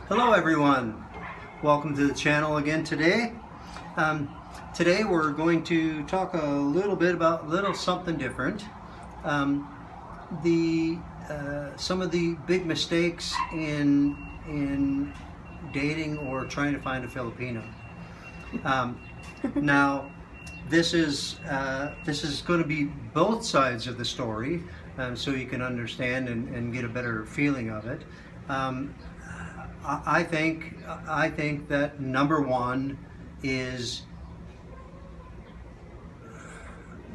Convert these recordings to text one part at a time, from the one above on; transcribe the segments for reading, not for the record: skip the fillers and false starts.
Hello everyone, welcome to the channel again today. Today we're going to talk a little bit about something different. Some of the big mistakes in dating or trying to find a Filipino. Now this is going to be both sides of the story, so you can understand and get a better feeling of it. I think that number one is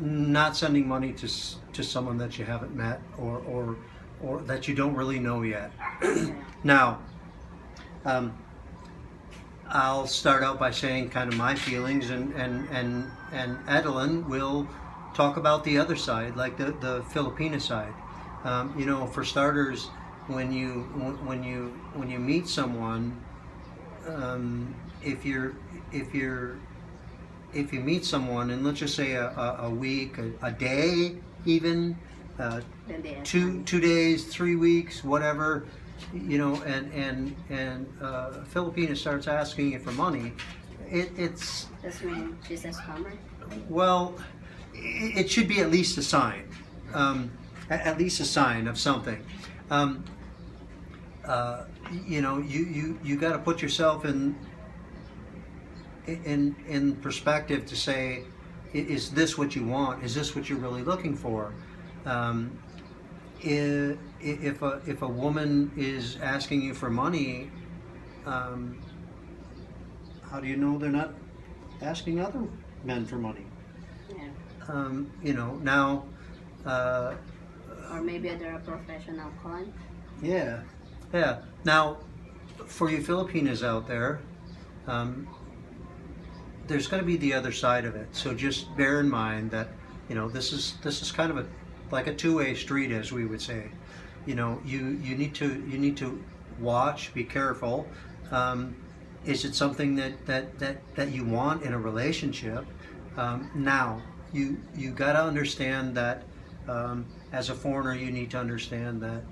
not sending money to someone that you haven't met or that you don't really know yet. Now, I'll start out by saying kind of my feelings, and Edelyn will talk about the other side, like the Filipina side. For starters, when you meet someone, if you meet someone, and let's just say a week, a day, even 2 days, 3 weeks, whatever, and Filipina starts asking you for money, it's That's when she says hammer. well, it should be at least a sign, at least a sign of something. You got to put yourself in perspective to say, is this what you want? Is this what you're really looking for? If a woman is asking you for money, how do you know they're not asking other men for money? Yeah. Now. Or maybe they're a professional con. Yeah. Now, for you Filipinas out there, there's going to be the other side of it. So just bear in mind that this is kind of like a two-way street, as we would say. You need to watch, be careful. Is it something that you want in a relationship? Now, you got to understand that as a foreigner, you need to understand that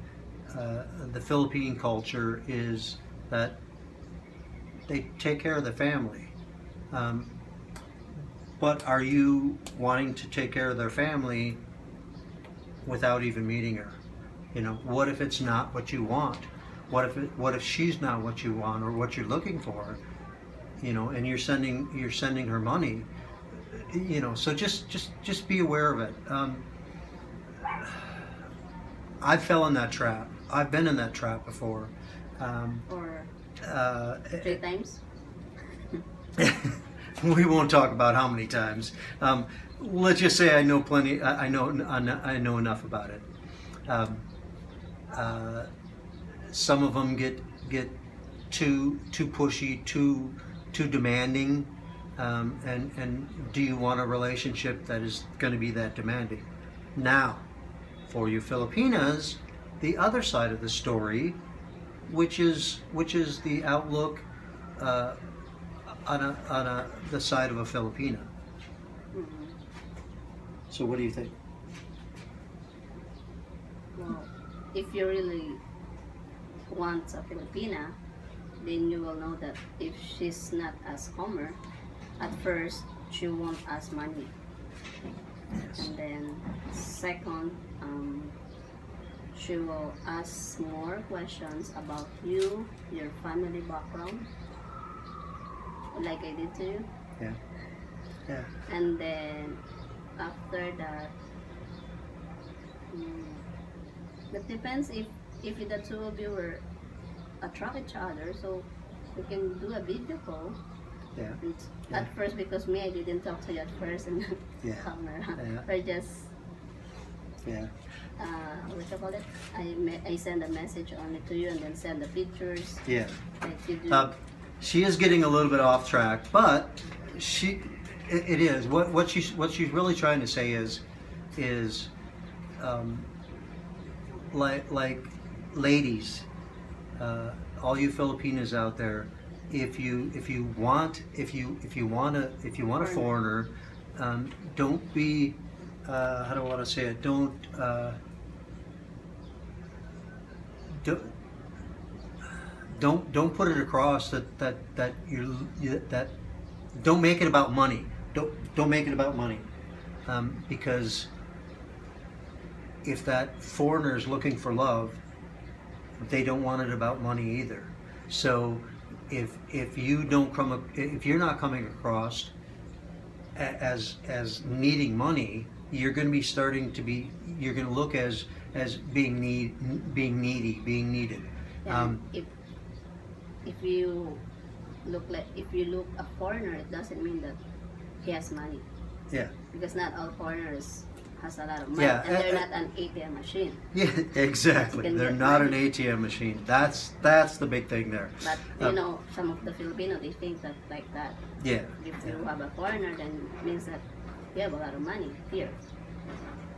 the Philippine culture is that they take care of the family. But are you wanting to take care of their family without even meeting her? What if it's not what you want? What if she's not what you want or what you're looking for? And you're sending her money. So just be aware of it. I fell in that trap. I've been in that trap before. Or 3 times. We won't talk about how many times. Let's just say I know plenty. I know enough about it. Some of them get too pushy, too demanding. And do you want a relationship that is going to be that demanding? Now, for you Filipinas, the other side of the story, which is the outlook on the side of a Filipina. Mm-hmm. So what do you think? Well, if you really want a Filipina, then you will know that if she's not as Homer, at first she won't ask money. Yes. And then second, she will ask more questions about you, your family background, like I did to you. Yeah. And then after that, it depends if the two of you were attract each other, so we can do a video call. Yeah. And Yeah. at first, because me, I didn't talk to you at first and Yeah. camera. Yeah. Or just Yeah. what you call it? I send a message only to you and then send the pictures Yeah. like you do. She is getting a little bit off track, but it is what she's really trying to say is like ladies, all you Filipinas out there, if you want a foreigner, don't be how do I want to say it? don't put it across that that don't make it about money. Don't make it about money, because if that foreigner is looking for love, they don't want it about money either. So if you're not coming across as needing money, you're going to be you're going to look as being needy, being needed. And if you look a foreigner, it doesn't mean that he has money, Yeah. because not all foreigners has a lot of money, Yeah, and they're not an ATM machine. Yeah, exactly. can They're get not money. an ATM machine. That's the big thing there. But some of the Filipino, they think that like that. Yeah. If you have a foreigner, then it means that you have a lot of money here,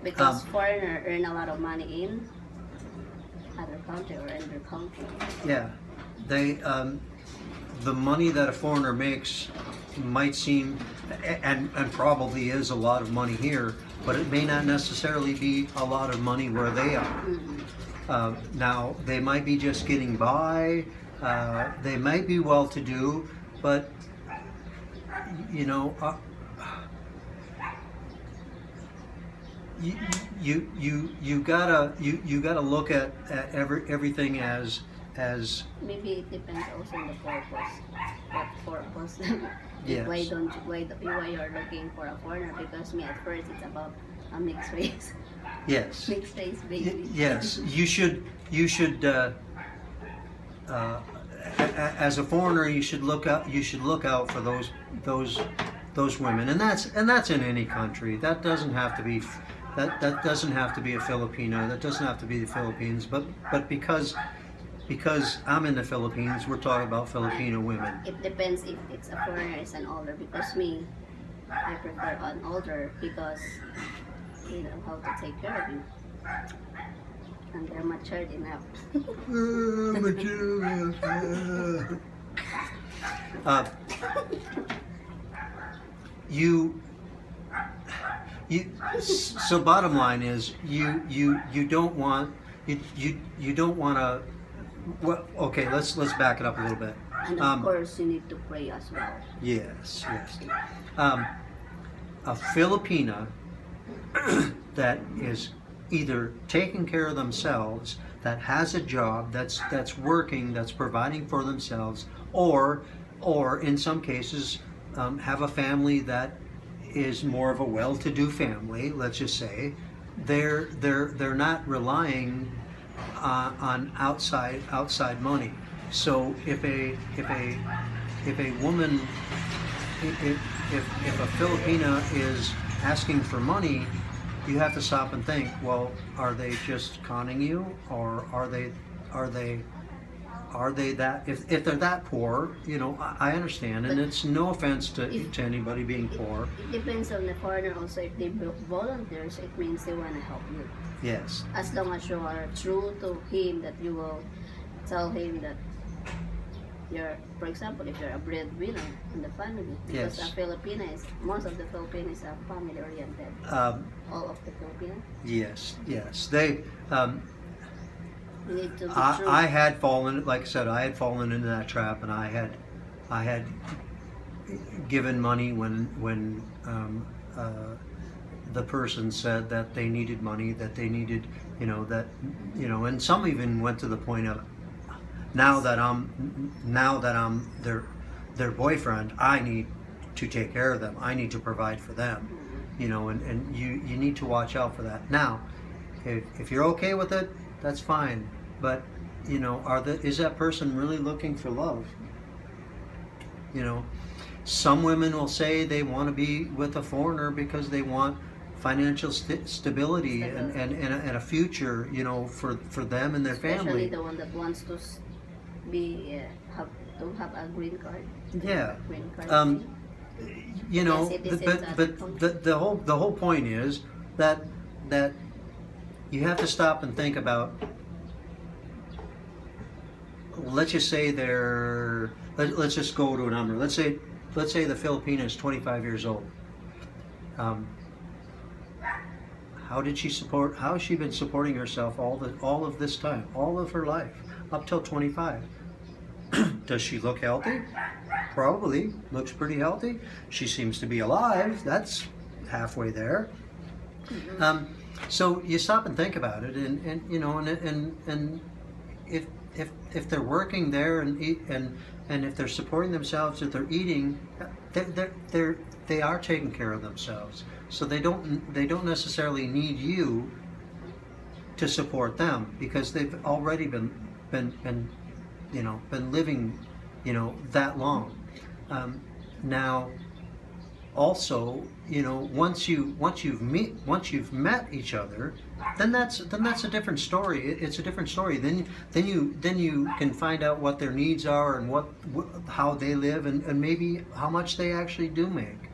because foreigner earn a lot of money in other country or in their country. Yeah. They the money that a foreigner makes might seem and probably is a lot of money here, but it may not necessarily be a lot of money where they are. Now they might be just getting by. They might be well to do, but you know. You gotta look at everything as Maybe it depends also on the purpose. What purpose? Yes. Why you're looking for a foreigner? Because me at first it's about a mixed race, yes. mixed race baby. Yes, you should as a foreigner you should look out for those women, and that's in any country. That doesn't have to be that doesn't have to be a Filipino. That doesn't have to be the Philippines. But because I'm in the Philippines, we're talking about Filipino women. It depends if it's a foreigner is an older. Because me, I prefer an older because they know how to take care of you, and they're matured enough. So bottom line is you don't want you don't want to. Well, okay, let's back it up a little bit. And of course, you need to pray as well. Yes. A Filipina that is either taking care of themselves, that has a job, that's working, that's providing for themselves, or in some cases have a family that is more of a well-to-do family. Let's just say they're not relying on outside money. So if a woman, if a Filipina is asking for money, you have to stop and think, well, are they just conning you, or are they that, if they're that poor, I understand, and it's no offense to anybody being poor. It depends on the foreigner also. If they volunteers, it means they want to help you. Yes. As long as you are true to him, that you will tell him that for example, if you're a breadwinner in the family, because Yes. a Filipina most of the Filipinos are family oriented. All of the Filipinos. Yes. They. You need to be true. I had fallen, like I said, I had fallen into that trap, and I had given money when the person said that they needed money, that they needed, and some even went to the point of, now that I'm their boyfriend, I need to take care of them. I need to provide for them, and you need to watch out for that. Now, if you're okay with it, that's fine. But is that person really looking for love? Some women will say they want to be with a foreigner because they want financial stability and a future, for them and their family. Especially the one that wants to have a green card. Yeah. Green card. But the whole point is that you have to stop and think about. Let's just say let's just go to a number. Let's say the Filipina is 25 years old. How has she been supporting herself all of this time, all of her life, up till 25? Does she look healthy? Probably. Looks pretty healthy. She seems to be alive. That's halfway there. So you stop and think about it, and you know, and if they're working there and eat, and if they're supporting themselves, if they're eating, they are taking care of themselves. So they don't necessarily need you to support them, because they've already been living, you know, that long. Now, also, you know, once you've met each other, then that's a different story. It's a different story. Then you can find out what their needs are and how they live, and maybe how much they actually do make.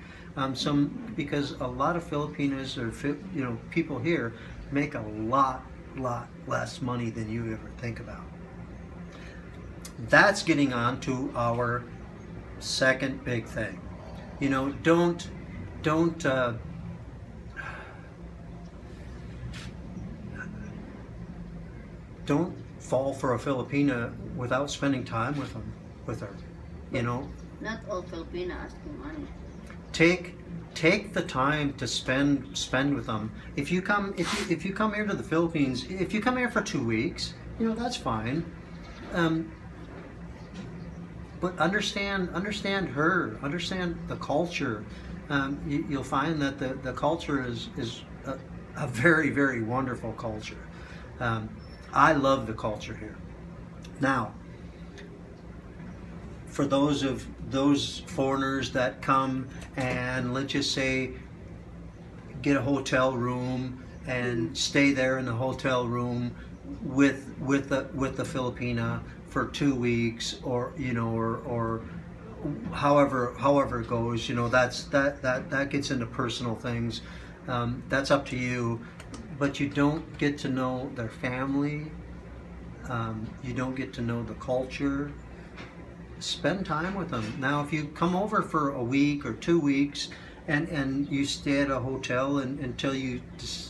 Because a lot of Filipinas, or you know, people here make a lot less money than you ever think about. That's getting on to our second big thing. You know, don't fall for a Filipina without spending time with her. You know, Not all Filipino asking money. Take the time to spend with them. If you come here to the Philippines, if you come here for 2 weeks, you know, that's fine. But understand her, understand the culture. You'll find that the culture is a very, very wonderful culture. I love the culture here. Now, for those foreigners that come and, let's just say, get a hotel room and stay there in the hotel room with the Filipina for 2 weeks, or you know, or however it goes, you know, that gets into personal things. That's up to you, but you don't get to know their family. You don't get to know the culture. Spend time with them. Now, if you come over for a week or 2 weeks and you stay at a hotel until you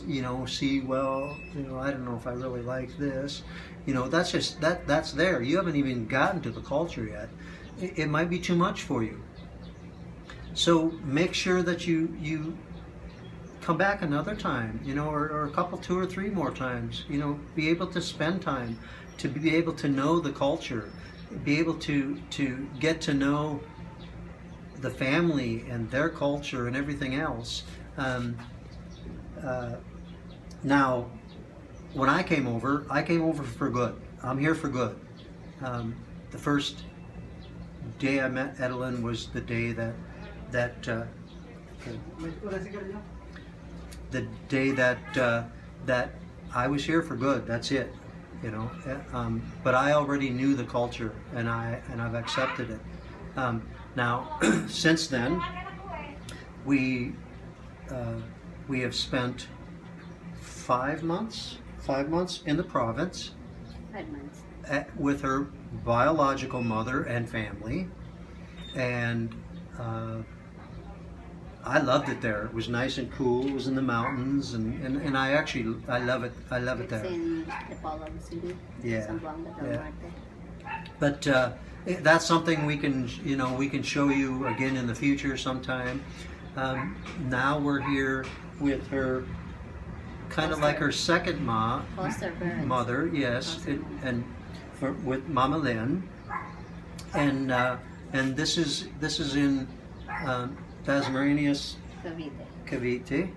know, see, well, you know, I don't know if I really like this, you know, that's there. You haven't even gotten to the culture yet. It might be too much for you. So make sure that you come back another time, you know, or a couple, 2 or 3 more times, you know, be able to spend time, to be able to know the culture, be able to get to know the family and their culture and everything else. Now, when I came over for good. I'm here for good. The first day I met Edelyn was the day that I was here for good. That's it, you know. But I already knew the culture, and I've accepted it. Now, since then, we have spent 5 months in the province. 5 months. With her biological mother and family, and I loved it there. It was nice and cool. It was in the mountains, and I love it. I love it there. It's in the Palau City. Yeah. Zamboanga del Yeah. Norte. But that's something we can show you again in the future sometime. Now we're here with her, kind of like her second Foster parents. mother, yes, with Mama Lynn, and this is in Dasmariñas, Cavite.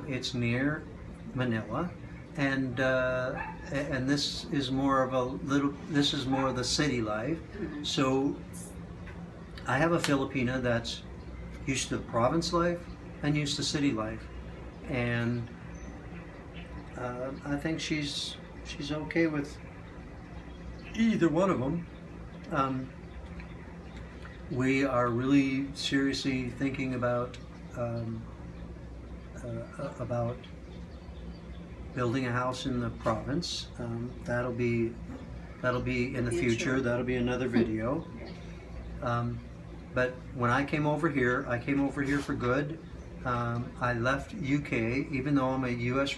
It's near Manila, and this is more of the city life. Mm-hmm. So I have a Filipina that's used to the province life and used to city life, and I think she's okay with either one of them. We are really seriously thinking about building a house in the province. That'll be in the future. That'll be another video. But when I came over here for good. I left UK, even though I'm a U.S.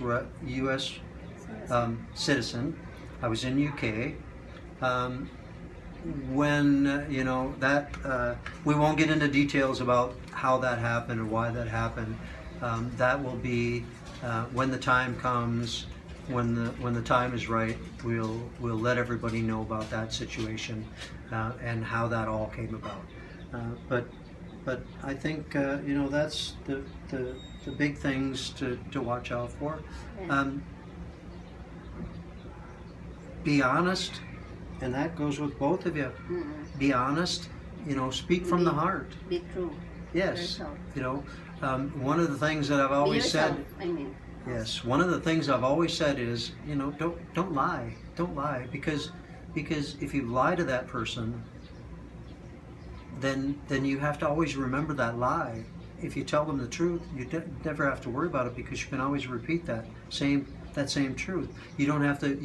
Citizen. I was in UK. when you know that we won't get into details about how that happened or why that happened. That will be when the time comes, when the time is right. We'll let everybody know about that situation and how that all came about. But I think you know, that's the big things to watch out for. Yeah. Be honest, and that goes with both of you. Be honest, you know, speak from the heart. Be true. Yes, Yourself. you know, one of the things that I've Be always yourself, said. I mean. Yes, one of the things I've always said is, you know, don't lie, because if you lie to that person, then you have to always remember that lie. If you tell them the truth, you never have to worry about it, because you can always repeat that same truth. You don't have to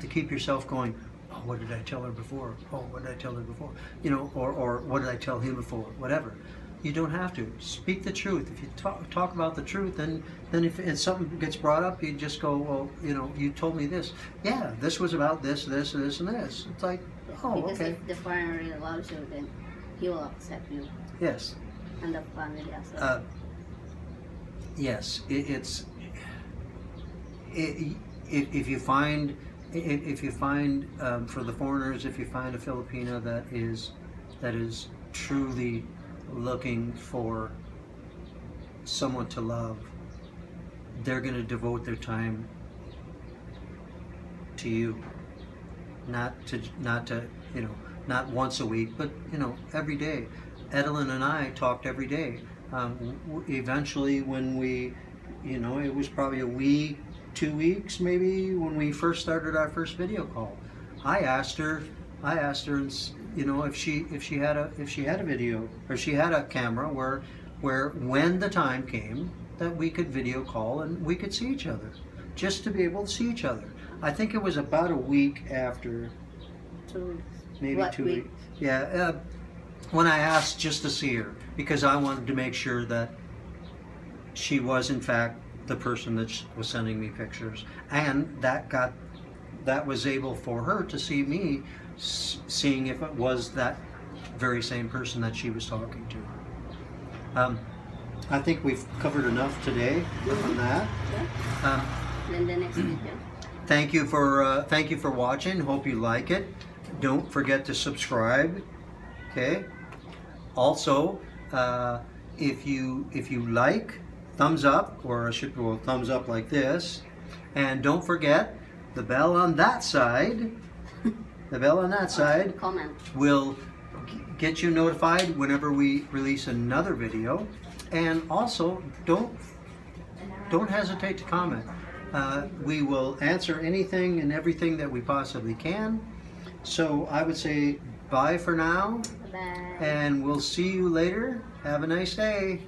keep yourself going, oh, what did I tell her before? Oh, what did I tell her before? You know, or what did I tell him before? Whatever. You don't have to. Speak the truth. If you talk about the truth, then if something gets brought up, you just go, well, you know, you told me this. Yeah, this was about this, and this. It's like, oh, Because okay. if the foreigner really loves you, then he will accept you. Yes. And the family accept Yes. If you find for the foreigners, if you find a Filipina that is truly looking for someone to love, they're going to devote their time to you, not to you know, not once a week, but you know, every day. Edelyn and I talked every day. Eventually, when we, you know, it was probably a week, 2 weeks maybe, when we first started our first video call. I asked her, you know, if she had a video, or she had a camera where when the time came that we could video call and we could see each other, just to be able to see each other. I think it was about a week after, 2 weeks. maybe What 2 week? weeks. Yeah, when I asked just to see her, because I wanted to make sure that she was in fact the person that was sending me pictures, and that was able for her to see me, seeing if it was that very same person that she was talking to. I think we've covered enough today on that. Yeah. Then the next video. Thank you for watching. Hope you like it. Don't forget to subscribe. Okay. Also, if you like, thumbs up, or I should go thumbs up like this, and don't forget the bell on that side. The bell on that side Comment. will get you notified whenever we release another video. And also, don't hesitate to comment. We will answer anything and everything that we possibly can. So I would say bye for now, Bye. and we'll see you later. Have a nice day.